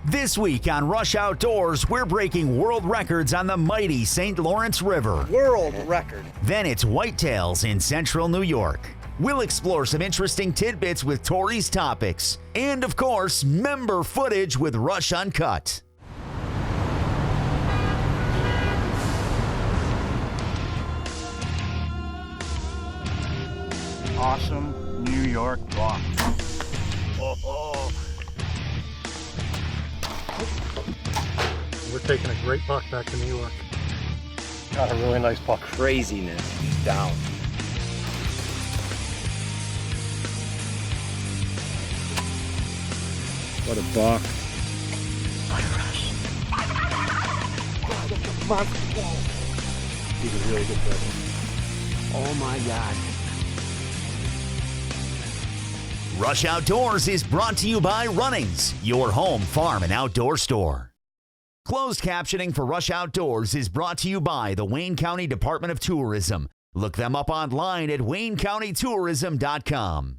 This week on Rush Outdoors, we're breaking world records on the mighty St. Lawrence River. World record. Then it's whitetails in central New York. We'll explore some interesting tidbits with Tori's topics. And of course, member footage with Rush Uncut. Awesome New York buck. Oh. We're taking a great buck back to New York. Got a really nice buck. Craziness. He's down. What a buck. He's a really good present. Oh my God. Rush Outdoors is brought to you by Runnings, your home farm and outdoor store. Closed captioning for Rush Outdoors is brought to you by the Wayne County Department of Tourism. Look them up online at waynecountytourism.com.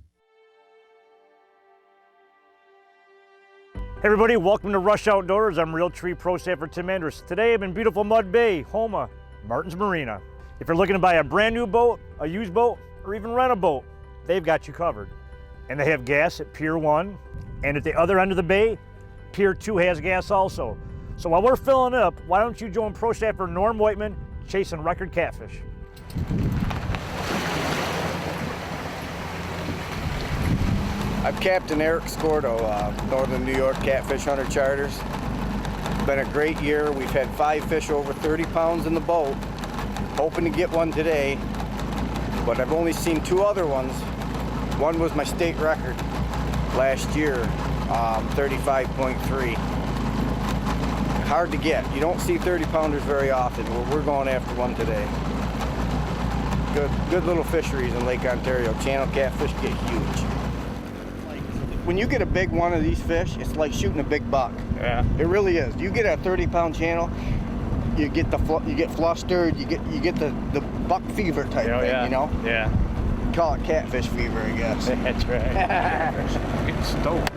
Hey everybody, welcome to Rush Outdoors. I'm Realtree Pro Staffer Tim Andrus. Today I'm in beautiful Mud Bay, home of Martin's Marina. If you're looking to buy a brand new boat, a used boat, or even rent a boat, they've got you covered. And they have gas at Pier 1, and at the other end of the bay, Pier 2 has gas also. So while we're filling up, why don't you join Pro Staffer Norm Whiteman chasing record catfish? I'm Captain Eric Scordo, Northern New York Catfish Hunter Charters. It's been a great year. We've had 5 fish over 30 pounds in the boat. Hoping to get one today, but I've only seen 2 other ones. One was my state record last year, 35.3. Hard to get. You don't see 30 pounders very often. We're going after one today. Good little fisheries in Lake Ontario. Channel catfish get huge. When you get a big one of these fish, it's like shooting a big buck. Yeah. It really is. You get a 30-pound channel, you get flustered, you get the buck fever type thing, you know? Yeah. Call it catfish fever, I guess. That's right. Get stoked.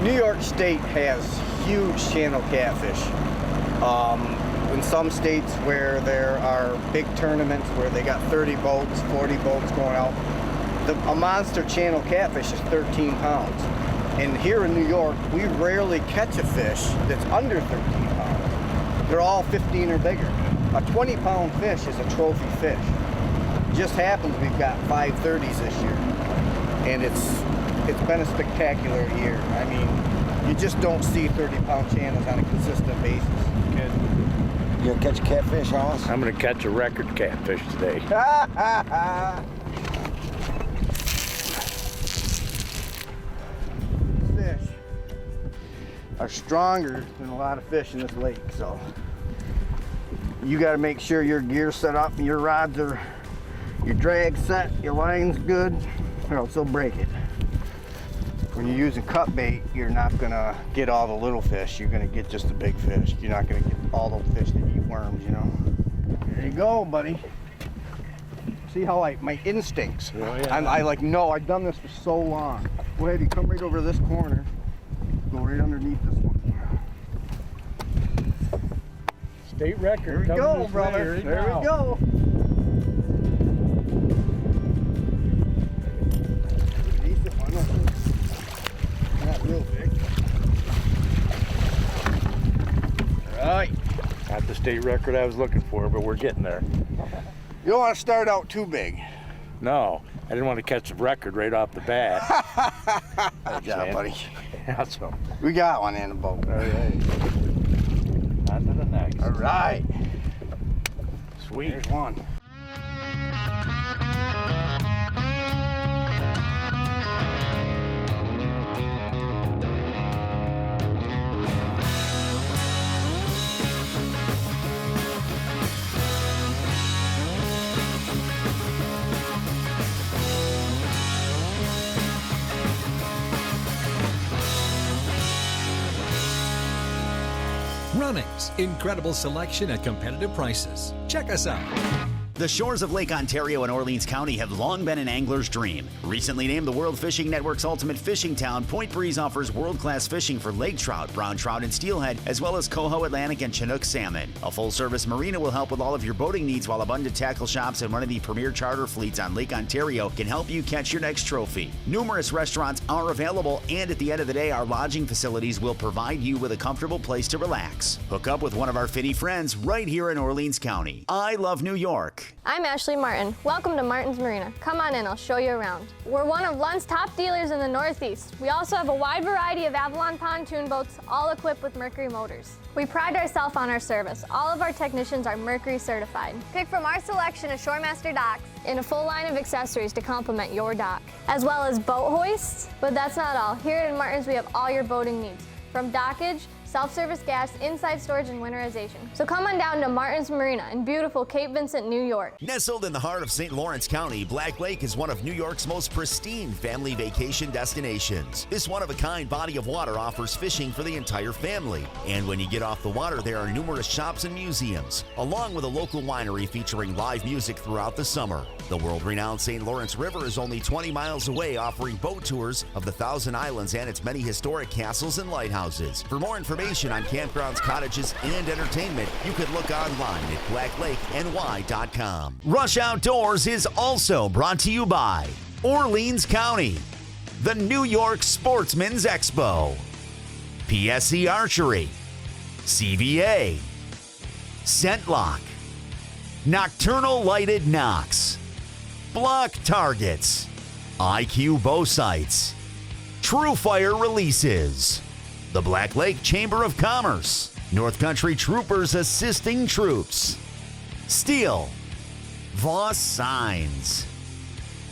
New York State has huge channel catfish. In some states where there are big tournaments where they got 30 boats, 40 boats going out, a monster channel catfish is 13 pounds. And here in New York, we rarely catch a fish that's under 13 pounds. They're all 15 or bigger. A 20-pound fish is a trophy fish. Just happens we've got 5 30s this year. And it's been a spectacular year. I mean, you just don't see 30-pound channels on a consistent basis. Good. You gonna catch a catfish, Hollis? I'm gonna catch a record catfish today. Fish are stronger than a lot of fish in this lake, so you got to make sure your gear's set up, your rods are, your drag set, your line's good, or else they'll break it. When you're using cut bait, you're not gonna get all the little fish. You're gonna get just the big fish. You're not gonna get all those fish that eat worms, you know. There you go, buddy. See how my instincts. Oh, yeah. No, I've done this for so long. Go ahead, you come right over this corner. Go right underneath this one. State record. There we go, brother. There we go. Decent one. Not real big. All right. Not the state record I was looking for, but we're getting there. You don't want to start out too big. No, I didn't want to catch the record right off the bat. Good job, buddy. Awesome. We got one in the boat. All right. On to the next. All right. Sweet. There's one. Runnings, incredible selection at competitive prices. Check us out. The shores of Lake Ontario in Orleans County have long been an angler's dream. Recently named the World Fishing Network's ultimate fishing town, Point Breeze offers world-class fishing for lake trout, brown trout, and steelhead, as well as coho, Atlantic, and Chinook salmon. A full-service marina will help with all of your boating needs, while abundant tackle shops and one of the premier charter fleets on Lake Ontario can help you catch your next trophy. Numerous restaurants are available, and at the end of the day, our lodging facilities will provide you with a comfortable place to relax. Hook up with one of our finny friends right here in Orleans County. I love New York. I'm Ashley Martin. Welcome to Martin's Marina. Come on in, I'll show you around. We're one of Lund's top dealers in the Northeast. We also have a wide variety of Avalon pontoon boats, all equipped with Mercury motors. We pride ourselves on our service. All of our technicians are Mercury certified. Pick from our selection of Shoremaster docks and a full line of accessories to complement your dock, as well as boat hoists. But that's not all. Here at Martin's, we have all your boating needs, from dockage, self-service gas, inside storage, and winterization. So come on down to Martin's Marina in beautiful Cape Vincent, New York. Nestled in the heart of St. Lawrence County, Black Lake is one of New York's most pristine family vacation destinations. This one-of-a-kind body of water offers fishing for the entire family. And when you get off the water, there are numerous shops and museums, along with a local winery featuring live music throughout the summer. The world-renowned St. Lawrence River is only 20 miles away, offering boat tours of the Thousand Islands and its many historic castles and lighthouses. For more information on campgrounds, cottages, and entertainment, you can look online at blacklakeny.com. Rush Outdoors is also brought to you by Orleans County, the New York Sportsman's Expo, PSC Archery, CVA, Scentlock, Nocturnal Lighted Knox, Block Targets, IQ Bow Sights, True Fire Releases, the Black Lake Chamber of Commerce, North Country Troopers Assisting Troops, Steel, Voss Signs,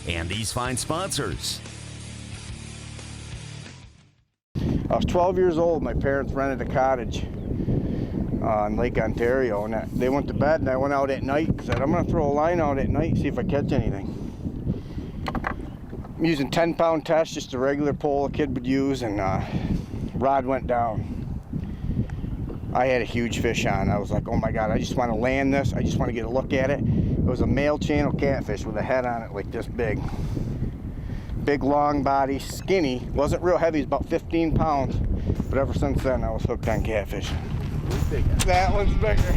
and these fine sponsors. I was 12 years old. My parents rented a cottage on Lake Ontario, and they went to bed, and I went out at night. Said, I'm going to throw a line out at night, see if I catch anything. I'm using 10-pound test, just a regular pole a kid would use, and rod went down. I had a huge fish on. I was like, oh my God, I just want to land this. I just want to get a look at it. It was a male channel catfish with a head on it like this big. Big, long body, skinny. Wasn't real heavy, it was about 15 pounds. But ever since then, I was hooked on catfish. That one's bigger.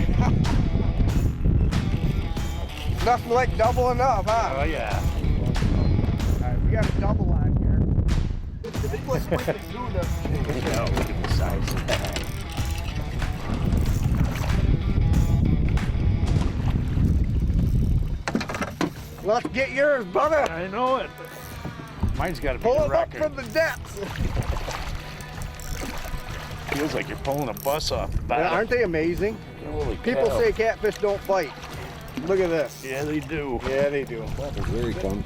Nothing like doubling up, huh? Oh yeah. All right, we got a double on here. Look at the size of that. Let's get yours, brother. I know it. Mine's got to be Pull a it up record. from the depths. Feels like you're pulling a bus off the bottom. Yeah, aren't they amazing? Holy People cow. say catfish don't bite. Look at this. Yeah, they do. Yeah, they do. Here he comes.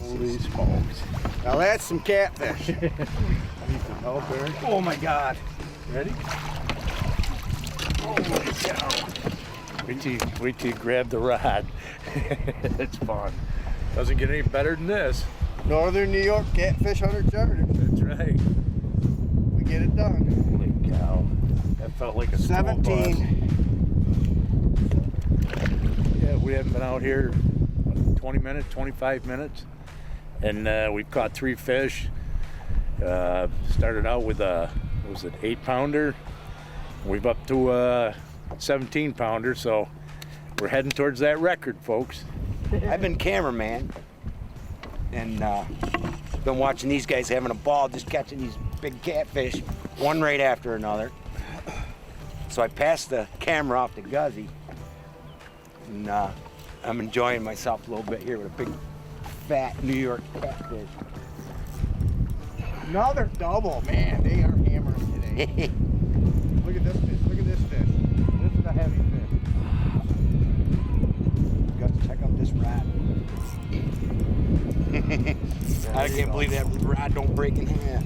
Holy smokes. Now that's some catfish. Oh my God. Ready? Holy cow. Wait till you grab the rod. It's fun. Doesn't get any better than this. Northern New York Catfish Hunter Charter. That's right. We get it done. Holy cow. That felt like a school 17. bus. Yeah, we haven't been out here 20 minutes, 25 minutes. And we've caught 3 fish. Started out with a, what was it, 8-pounder. We've up to a 17-pounder, so we're heading towards that record, folks. I've been cameraman and been watching these guys having a ball, just catching these big catfish, one right after another. So I passed the camera off to Guzzy, and I'm enjoying myself a little bit here with a big, fat New York catfish. Another double, man. They are hammering today. Look at this fish. Look at this fish. This is a heavy fish. Got to check out this rod. I can't believe that rod don't break in half.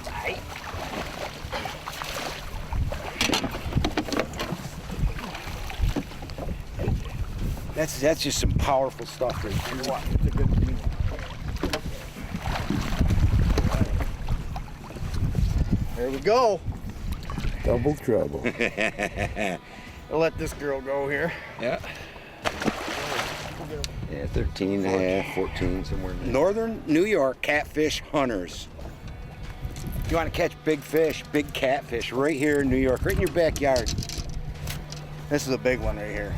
Tight. That's just some powerful stuff there. What? It's a good meat. There we go. Double trouble. I'll let this girl go here. Yeah. Yeah, 13 and a half, 14, somewhere in there. Northern New York catfish hunters. If you want to catch big fish, big catfish, right here in New York, right in your backyard. This is a big one right here.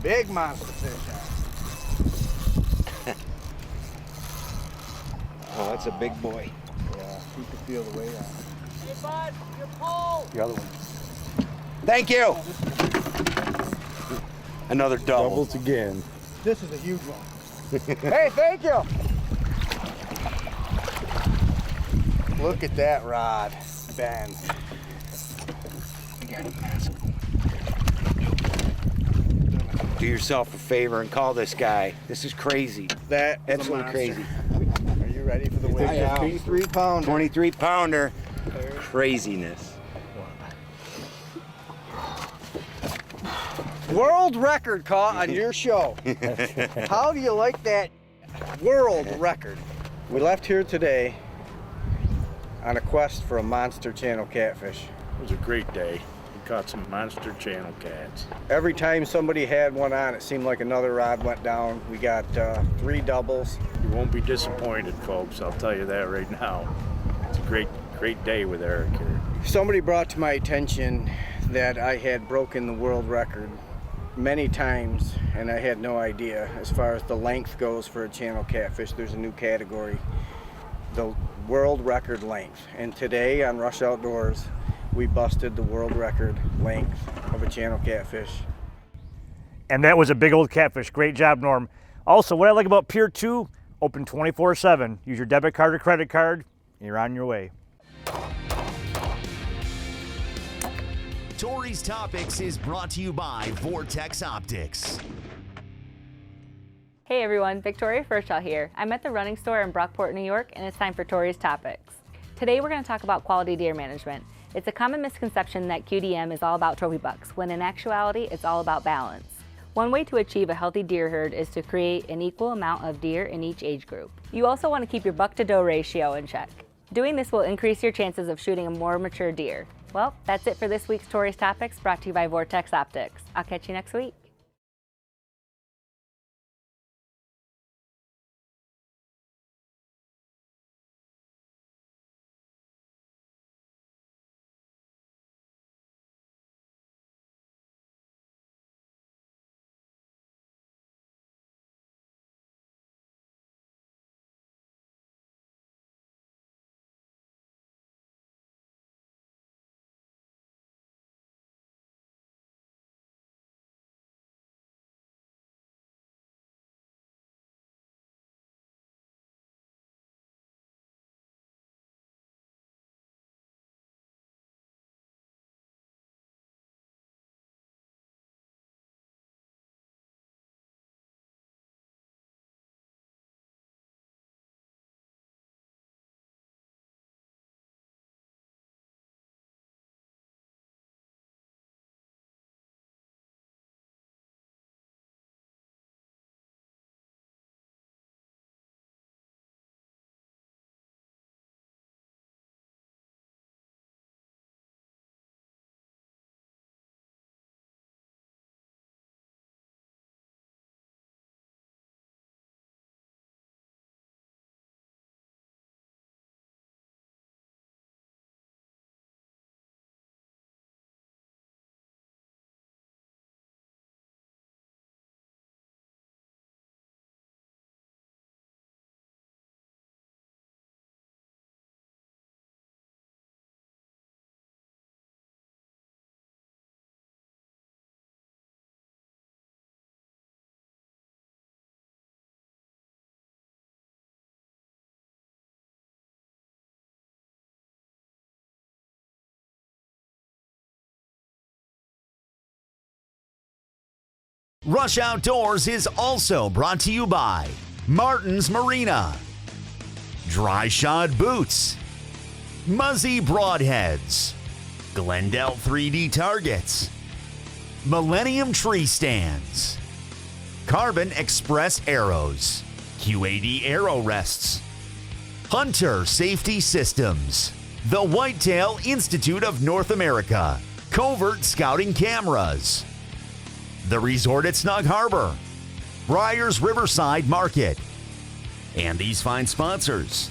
Big monster fish. Oh, that's a big boy. Yeah, you can feel the weight on it. Hey, bud, your pole. The other one. Thank you. Another double. Doubles again. This is a huge one. Hey, thank you. Look at that rod bend. Do yourself a favor and call this guy. This is crazy. That is Absolutely a monster. crazy. Are you ready for the weight? I am. 23 pounder. 23 pounder. Craziness. World record caught on your show. How do you like that world record? We left here today on a quest for a monster channel catfish. It was a great day. We caught some monster channel cats. Every time somebody had one on, it seemed like another rod went down. We got 3 doubles. You won't be disappointed, folks. I'll tell you that right now. It's a great day with Eric here. Somebody brought to my attention that I had broken the world record many times, and I had no idea. As far as the length goes for a channel catfish, there's a new category, the world record length. And today on Rush Outdoors, we busted the world record length of a channel catfish. And that was a big old catfish. Great job, Norm. Also, what I like about Pier 2, open 24/7. Use your debit card or credit card, and you're on your way. Tori's Topics is brought to you by Vortex Optics. Hey everyone, Victoria Firshaw here. I'm at the running store in Brockport, New York, and it's time for Tori's Topics. Today we're going to talk about quality deer management. It's a common misconception that QDM is all about trophy bucks, when in actuality it's all about balance. One way to achieve a healthy deer herd is to create an equal amount of deer in each age group. You also want to keep your buck to doe ratio in check. Doing this will increase your chances of shooting a more mature deer. Well, that's it for this week's Tori's Topics, brought to you by Vortex Optics. I'll catch you next week. Rush Outdoors is also brought to you by Martin's Marina, Dry Shod Boots, Muzzy Broadheads, Glendale 3D Targets, Millennium tree stands, Carbon Express arrows, QAD arrow rests, Hunter Safety Systems, the Whitetail Institute of North America, covert scouting cameras, the resort at Snug Harbor, Briar's Riverside Market, and these fine sponsors.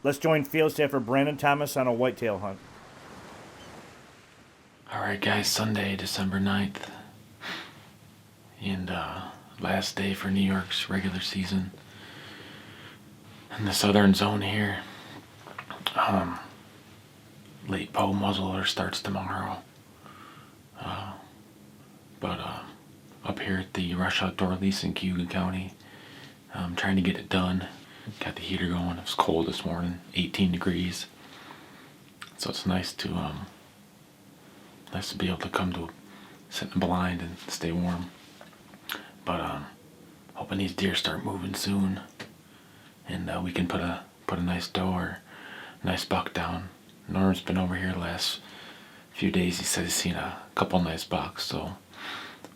Let's join field staffer Brandon Thomas on a whitetail hunt. All right, guys, Sunday, December 9th, and last day for New York's regular season in the southern zone here. Late bow muzzleloader starts tomorrow, but up here at the Rush Outdoor lease in Cuyahoga County, I'm trying to get it done. Got the heater going. It was cold this morning, 18 degrees, so it's nice to be able to come to sit in the blind and stay warm. But hoping these deer start moving soon, and we can put a nice doe or nice buck down. Norm's been over here the last few days. He said he's seen a couple nice bucks, so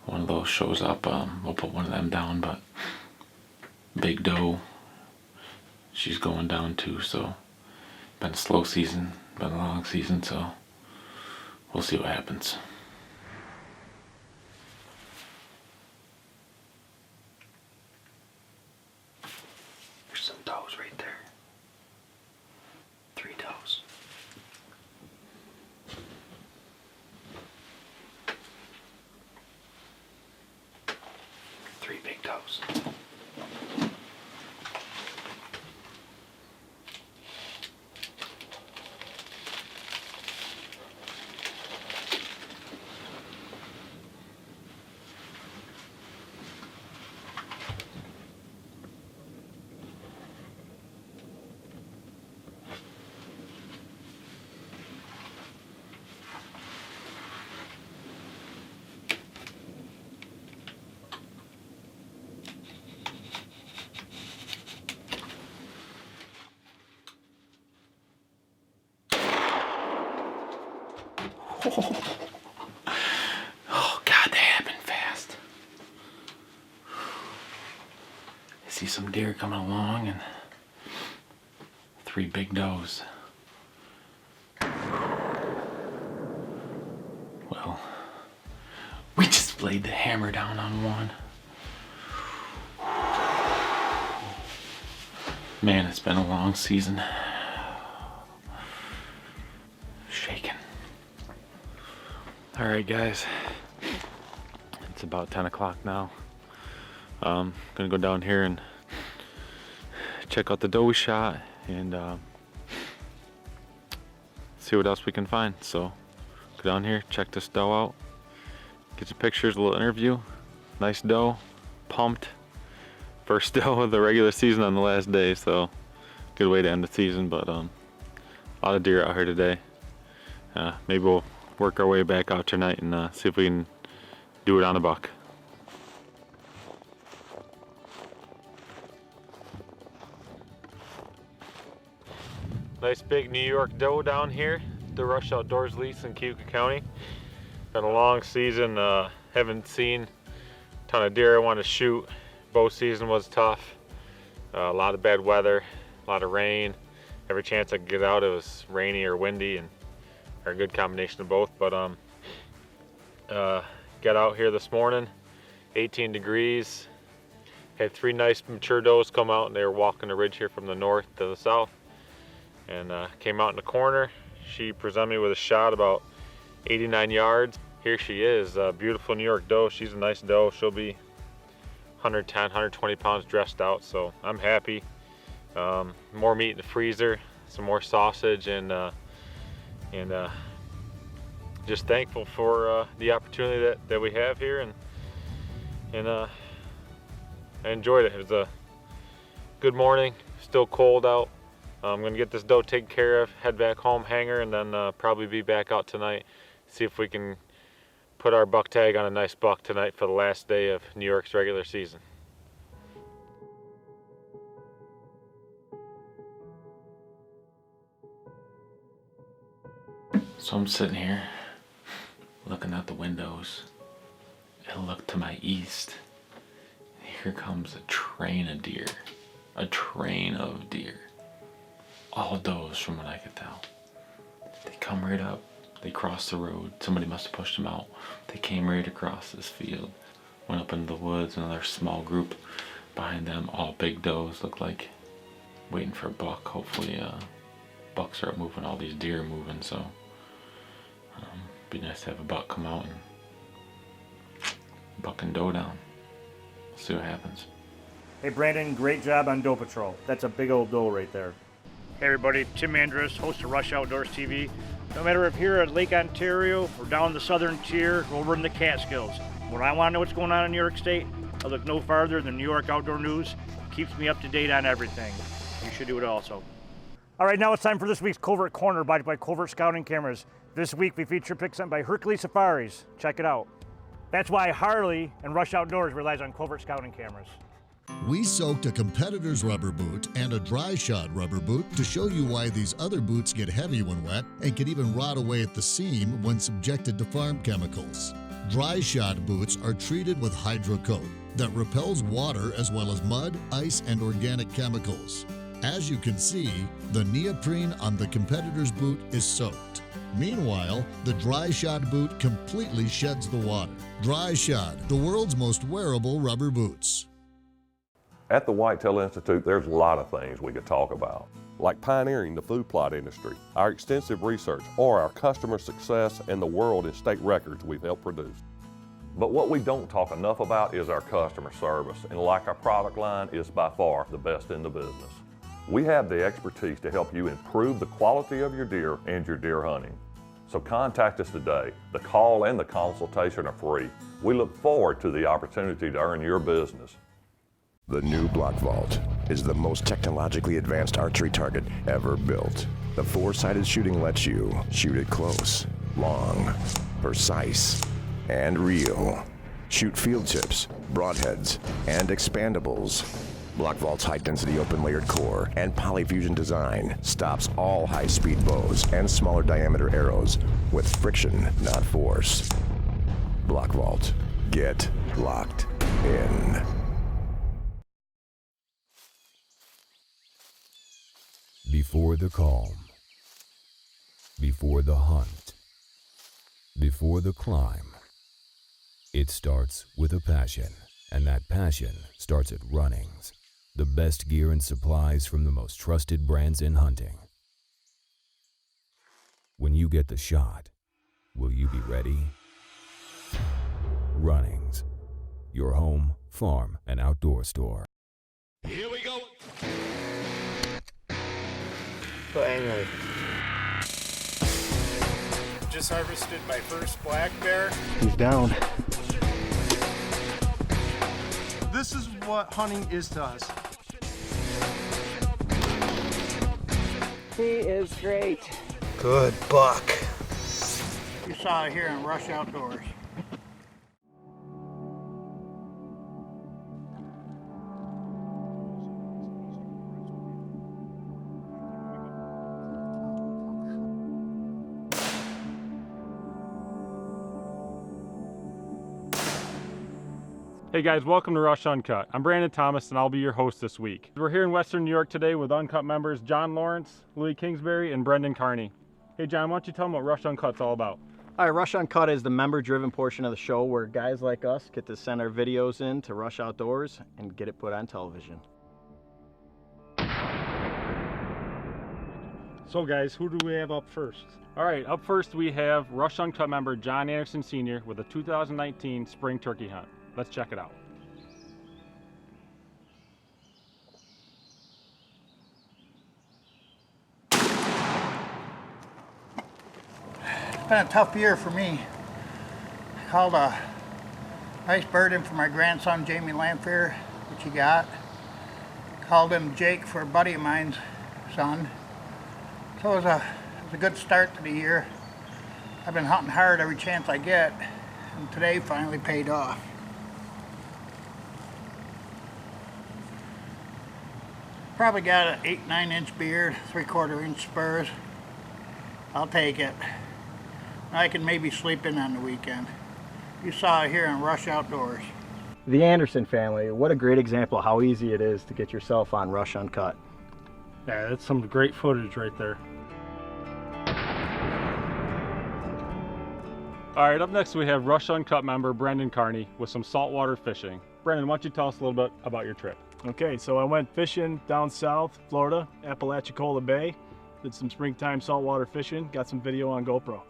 one of those shows up, we'll put one of them down. But big doe, she's going down too. So been a slow season, been a long season, so we'll see what happens. There's some does right there. 3 does. 3 big does. Oh God, that happened fast. I see some deer coming along and 3 big does. Well, we just laid the hammer down on one. Man, it's been a long season. Shaking. Alright guys, it's about 10 o'clock now. Gonna go down here and check out the doe we shot and see what else we can find. So go down here, check this doe out, get some pictures, a little interview. Nice doe, pumped. First doe of the regular season on the last day, so good way to end the season. But a lot of deer out here today. Maybe we'll work our way back out tonight and see if we can do it on a buck. Nice big New York doe down here, the Rush Outdoors lease in Cuyahoga County. Been a long season, haven't seen a ton of deer I want to shoot. Bow season was tough, a lot of bad weather, a lot of rain. Every chance I could get out it was rainy or windy, and or a good combination of both. But got out here this morning, 18 degrees. Had 3 nice mature does come out, and they were walking the ridge here from the north to the south. And came out in the corner. She presented me with a shot about 89 yards. Here she is, a beautiful New York doe. She's a nice doe. She'll be 110, 120 pounds dressed out, so I'm happy. More meat in the freezer, some more sausage, and just thankful for the opportunity that we have here, and I enjoyed it. It was a good morning, still cold out. I'm gonna get this doe taken care of, head back home, hang her, and then probably be back out tonight, see if we can put our buck tag on a nice buck tonight for the last day of New York's regular season. So I'm sitting here looking out the windows. And look to my east. Here comes a train of deer. A train of deer. All does from what I could tell. They come right up. They cross the road. Somebody must have pushed them out. They came right across this field. Went up into the woods. Another small group behind them. All big does. Look like waiting for a buck. Hopefully bucks start moving. All these deer are moving. So be nice to have a buck come out and buck and doe down. See what happens. Hey Brandon, great job on Doe Patrol. That's a big old doe right there. Hey everybody, Tim Andrus, host of Rush Outdoors TV. No matter if here at Lake Ontario or down the southern tier or over in the Catskills, when I want to know what's going on in New York State, I look no farther than New York Outdoor News. Keeps me up to date on everything. You should do it also. All right, now it's time for this week's Covert Corner by Covert Scouting Cameras. This week we feature picks sent by Hercules Safaris. Check it out. That's why Harley and Rush Outdoors relies on Covert Scouting Cameras. We soaked a competitor's rubber boot and a dry shod rubber boot to show you why these other boots get heavy when wet and can even rot away at the seam when subjected to farm chemicals. Dry shod boots are treated with HydroCoat that repels water as well as mud, ice, and organic chemicals. As you can see, the neoprene on the competitor's boot is soaked. Meanwhile, the dry shod boot completely sheds the water. Dry shod, the world's most wearable rubber boots. At the Whitetail Institute, there's a lot of things we could talk about, like pioneering the food plot industry, our extensive research, or our customer success and the world and state records we've helped produce. But what we don't talk enough about is our customer service, and like our product line, is by far the best in the business. We have the expertise to help you improve the quality of your deer and your deer hunting. So contact us today. The call and the consultation are free. We look forward to the opportunity to earn your business. The new Block Vault is the most technologically advanced archery target ever built. The four-sided shooting lets you shoot it close, long, precise, and real. Shoot field tips, broadheads, and expandables. Block Vault's high-density open-layered core and polyfusion design stops all high-speed bows and smaller diameter arrows with friction, not force. Block Vault. Get locked in. Before the calm, before the hunt, before the climb, it starts with a passion, and that passion starts at Runnings, the best gear and supplies from the most trusted brands in hunting. When you get the shot, will you be ready? Runnings, your home, farm, and outdoor store. Here we go. Anyway. Just harvested my first black bear. He's down. This is what hunting is to us. He is great. Good buck. You saw it here in Rush Outdoors. Hey guys, welcome to Rush Uncut. I'm Brandon Thomas and I'll be your host this week. We're here in Western New York today with Uncut members John Lawrence, Louis Kingsbury, and Brendan Carney. Hey John, why don't you tell them what Rush Uncut's all about? All right, Rush Uncut is the member-driven portion of the show where guys like us get to send our videos in to Rush Outdoors and get it put on television. So guys, who do we have up first? All right, up first we have Rush Uncut member John Anderson Sr. with a 2019 spring turkey hunt. Let's check it out. It's been a tough year for me. I called a nice bird in for my grandson, Jamie Lamphere, which he got. Called him Jake for a buddy of mine's son. So it was a good start to the year. I've been hunting hard every chance I get, and today finally paid off. Probably got an 8-9 inch beard, 3/4 inch spurs. I'll take it. I can maybe sleep in on the weekend. You saw it here on Rush Outdoors. The Anderson family, what a great example of how easy it is to get yourself on Rush Uncut. Yeah, that's some great footage right there. All right, up next we have Rush Uncut member Brendan Carney with some saltwater fishing. Brendan, why don't you tell us a little bit about your trip? Okay, so I went fishing down south, Florida, Apalachicola Bay. Did some springtime saltwater fishing, got some video on GoPro.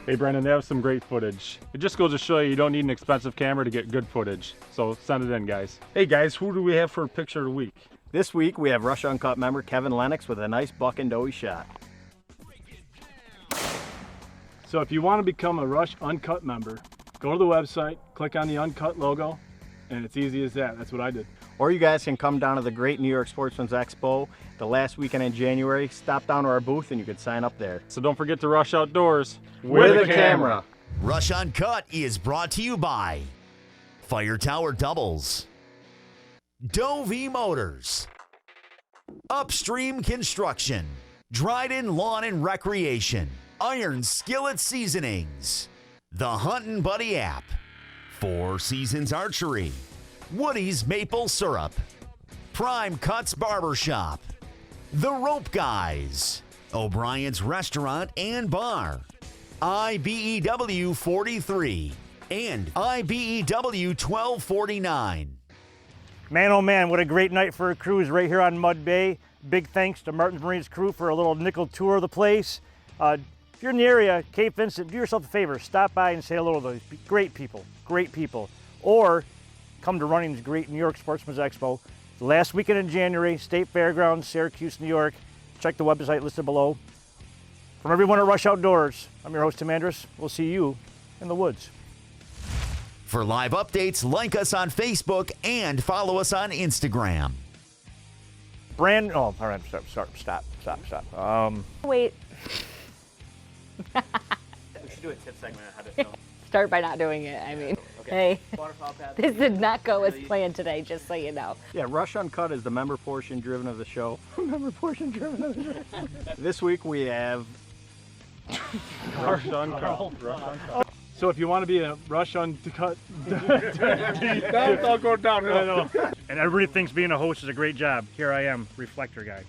Hey Brendan, that was some great footage. It just goes to show you don't need an expensive camera to get good footage. So send it in, guys. Hey guys, who do we have for picture of the week? This week we have Rush Uncut member Kevin Lennox with a nice buck and doe shot. So if you want to become a Rush Uncut member, go to the website, click on the Uncut logo, and it's easy as that. That's what I did. Or you guys can come down to the Great New York Sportsman's Expo the last weekend in January. Stop down to our booth and you can sign up there. So don't forget to rush outdoors with a camera. Rush Uncut is brought to you by Fire Tower Doubles, Dovey Motors, Upstream Construction, Dryden Lawn and Recreation, Iron Skillet Seasonings, the Huntin' Buddy app, Four Seasons Archery, Woody's Maple Syrup, Prime Cuts Barbershop, The Rope Guys, O'Brien's Restaurant and Bar, IBEW 43, and IBEW 1249. Man, oh man, what a great night for a cruise right here on Mud Bay. Big thanks to Martin's Marine's crew for a little nickel tour of the place. If you're in the area, Cape Vincent, do yourself a favor. Stop by and say hello to those great people, Or come to Running's Great New York Sportsman's Expo. The last weekend in January, State Fairgrounds, Syracuse, New York. Check the website listed below. From everyone at Rush Outdoors, I'm your host, Tim Andrus. We'll see you in the woods. For live updates, like us on Facebook and follow us on Instagram. Oh, all right, stop. Wait. We should do a tip segment on how to film. Start by not doing it, I mean. Okay. Hey, this did not go as planned today, just so you know. Yeah, Rush Uncut is the member portion driven of the show. This week we have Rush Uncut. So if you want to be a Rush Uncut, don't go down. And everybody thinks being a host is a great job. Here I am, reflector guy.